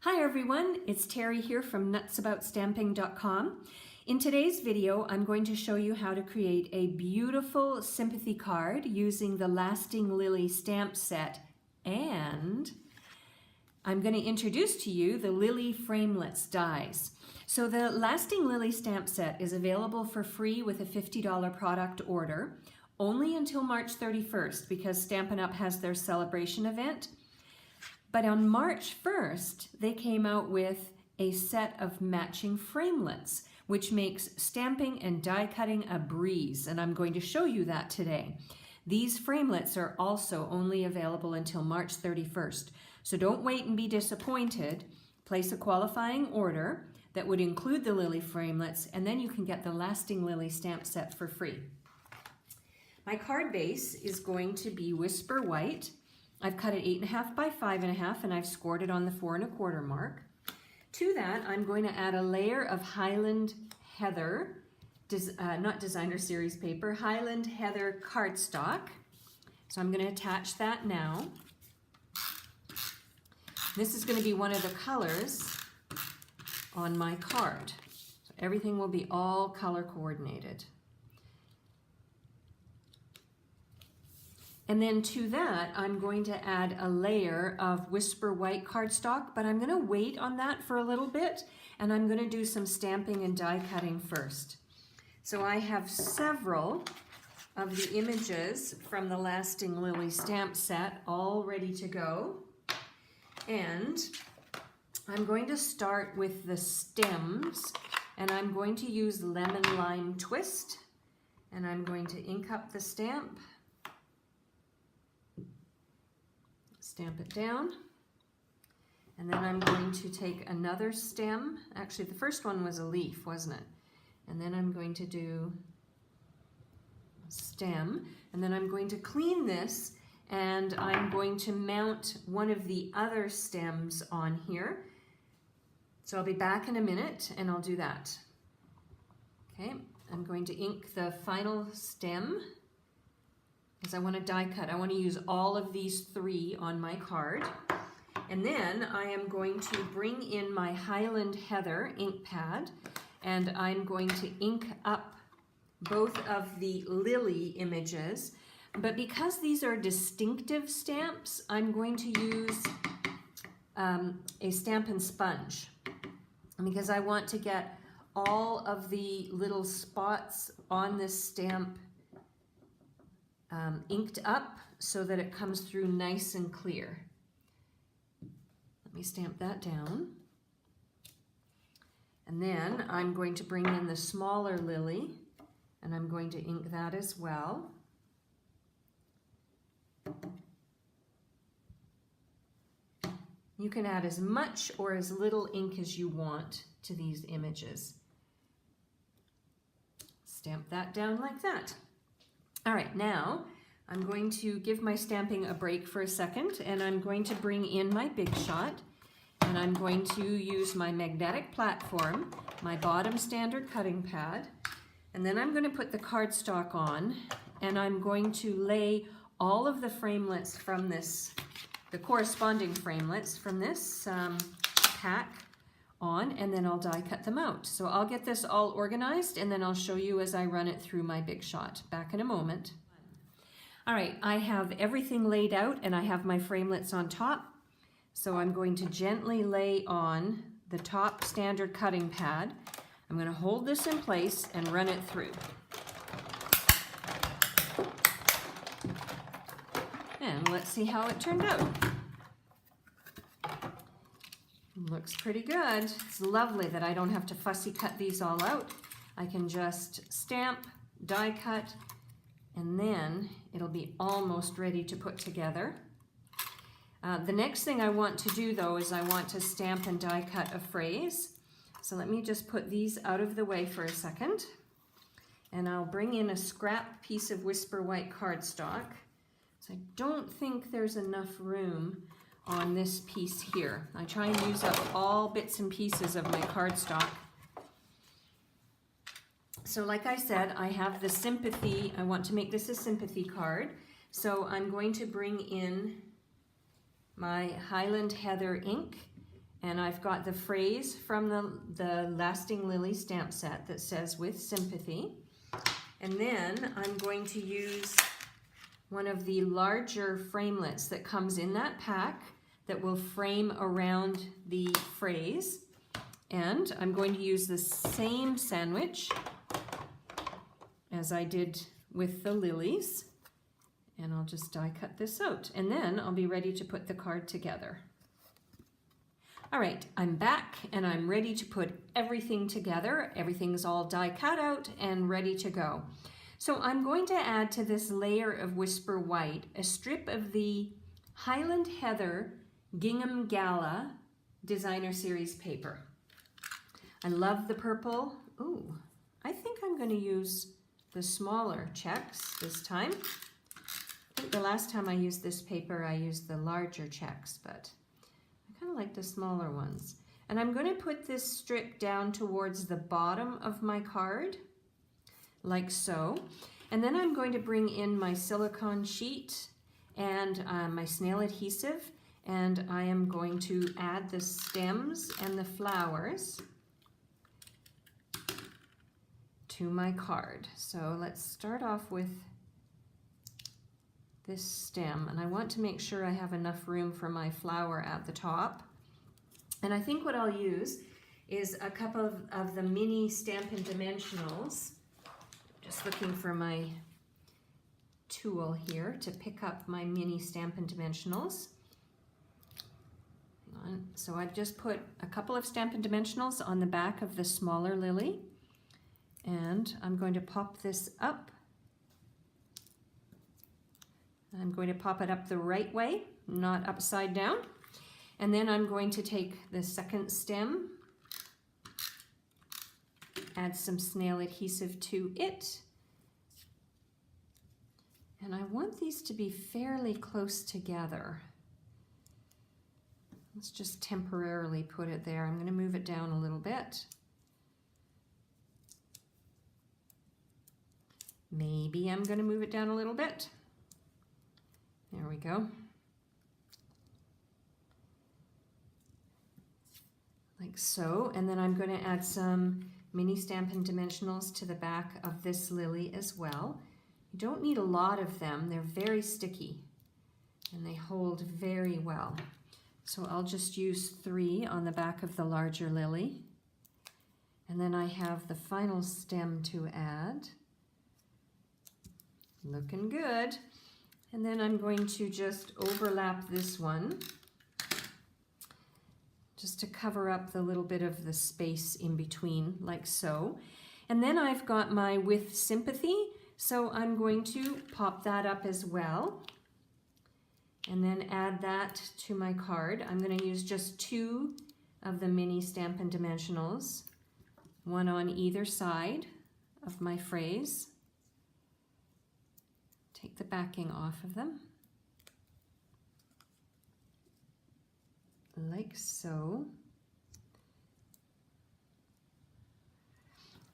Hi everyone, it's Terry here from nutsaboutsstamping.com. In today's video, I'm going to show you how to create a beautiful sympathy card using the Lasting Lily stamp set, and I'm going to introduce to you the Lily framelits dies. So the Lasting Lily stamp set is available for free with a $50 product order, only until March 31st because Stampin' Up! Has their celebration event. But on March 1st, they came out with a set of matching framelits, which makes stamping and die cutting a breeze, and I'm going to show you that today. These framelits are also only available until March 31st, so don't wait and be disappointed. Place a qualifying order that would include the Lily framelits, and then you can get the Lasting Lily stamp set for free. My card base is going to be Whisper White. I've cut it 8.5 by 5.5 and I've scored it on the 4 1/4 mark. To that, I'm going to add a layer of Highland Heather, not designer series paper, Highland Heather cardstock. So I'm going to attach that now. This is going to be one of the colors on my card. So everything will be all color coordinated. And then to that, I'm going to add a layer of Whisper White cardstock, but I'm going to wait on that for a little bit, and I'm going to do some stamping and die cutting first. So I have several of the images from the Lasting Lily stamp set all ready to go. And I'm going to start with the stems, and I'm going to use Lemon Lime Twist, and I'm going to ink up the stamp. Stamp it down, and then I'm going to take another stem. Actually, the first one was a leaf, wasn't it? And then I'm going to do a stem, and then I'm going to clean this, and I'm going to mount one of the other stems on here. So I'll be back in a minute, and I'll do that. Okay, I'm going to ink the final stem, because I want to die cut. I want to use all of these 3 on my card. And then I am going to bring in my Highland Heather ink pad, and I'm going to ink up both of the Lily images. But because these are distinctive stamps, I'm going to use a Stampin' Sponge, because I want to get all of the little spots on this stamp inked up so that it comes through nice and clear. Let me stamp that down. And then I'm going to bring in the smaller Lily, and I'm going to ink that as well. You can add as much or as little ink as you want to these images. Stamp that down like that. All right, now I'm going to give my stamping a break for a second, and I'm going to bring in my Big Shot, and I'm going to use my magnetic platform, my bottom standard cutting pad, and then I'm going to put the cardstock on, and I'm going to lay all of the framelits from this, the corresponding framelits from this pack on, and then I'll die cut them out. So I'll get this all organized, and then I'll show you as I run it through my Big Shot. Back in a moment. All right, I have everything laid out, and I have my framelits on top. So I'm going to gently lay on the top standard cutting pad. I'm going to hold this in place and run it through. And let's see how it turned out. Looks pretty good. It's lovely that I don't have to fussy cut these all out. I can just stamp, die cut, and then it'll be almost ready to put together. The next thing I want to do though is I want to stamp and die cut a phrase. So let me just put these out of the way for a second. And I'll bring in a scrap piece of Whisper White cardstock. So I don't think there's enough room on this piece here. I try and use up all bits and pieces of my cardstock. So like I said, I have the sympathy. I want to make this a sympathy card. So I'm going to bring in my Highland Heather ink, And I've got the phrase from the Lasting Lily stamp set that says "with sympathy." And then I'm going to use one of the larger framelits that comes in that pack that will frame around the phrase. And I'm going to use the same sandwich as I did with the lilies. And I'll just die cut this out. And then I'll be ready to put the card together. All right, I'm back and I'm ready to put everything together. Everything's all die cut out and ready to go. So I'm going to add to this layer of Whisper White a strip of the Highland Heather Gingham Gala Designer Series paper. I love the purple. Ooh, I think I'm going to use the smaller checks this time. I think the last time I used this paper, I used the larger checks, but I kind of like the smaller ones. And I'm going to put this strip down towards the bottom of my card, like so. And then I'm going to bring in my silicone sheet and my snail adhesive, and I am going to add the stems and the flowers to my card. So let's start off with this stem, and I want to make sure I have enough room for my flower at the top. And I think what I'll use is a couple of the mini Stampin' Dimensionals. Just looking for my tool here to pick up my mini Stampin' Dimensionals. Hang on. So I've just put a couple of Stampin' Dimensionals on the back of the smaller lily, and I'm going to pop this up. I'm going to pop it up the right way, not upside down. And then I'm going to take the second stem, add some snail adhesive to it. And I want these to be fairly close together. Let's just temporarily put it there. I'm going to move it down a little bit. Maybe I'm going to move it down a little bit. There we go. Like so. And then I'm going to add some mini Stampin' Dimensionals to the back of this lily as well. You don't need a lot of them. They're very sticky and they hold very well. So I'll just use 3 on the back of the larger lily. And then I have the final stem to add. Looking good. And then I'm going to just overlap this one just to cover up the little bit of the space in between, like so. And then I've got my With Sympathy, so I'm going to pop that up as well and then add that to my card. I'm going to use just 2 of the mini Stampin' Dimensionals, one on either side of my phrase. Take the backing off of them, like so.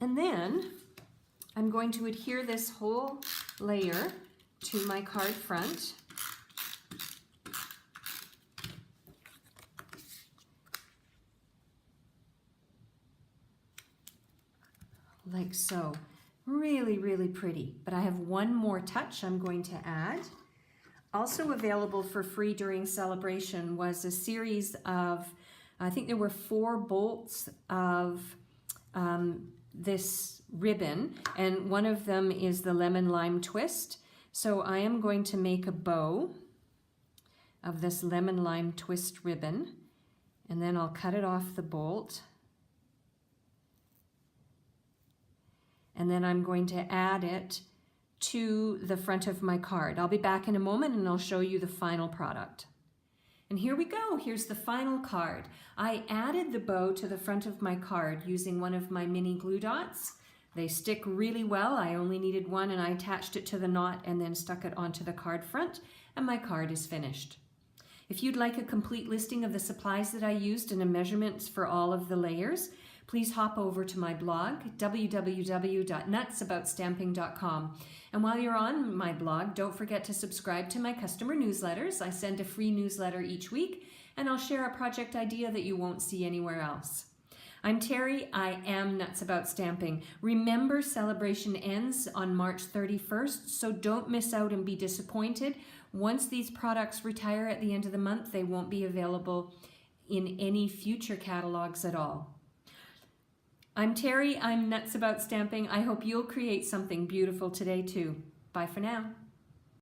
And then I'm going to adhere this whole layer to my card front. Like so. Really, really pretty. But I have one more touch I'm going to add. Also available for free during Sale-a-bration was a series of, I think there were 4 bolts of this ribbon, and one of them is the lemon lime twist. So I am going to make a bow of this lemon lime twist ribbon, and then I'll cut it off the bolt. And then I'm going to add it to the front of my card. I'll be back in a moment and I'll show you the final product. And here we go. Here's the final card. I added the bow to the front of my card using one of my mini glue dots. They stick really well. I only needed one and I attached it to the knot and then stuck it onto the card front, and my card is finished. If you'd like a complete listing of the supplies that I used and the measurements for all of the layers, please hop over to my blog, www.nutsaboutstamping.com. And while you're on my blog, don't forget to subscribe to my customer newsletters. I send a free newsletter each week, and I'll share a project idea that you won't see anywhere else. I'm Terry. I am Nuts About Stamping. Remember, celebration ends on March 31st, so don't miss out and be disappointed. Once these products retire at the end of the month, they won't be available in any future catalogs at all. I'm Terry. I'm Nuts About Stamping. I hope you'll create something beautiful today too. Bye for now.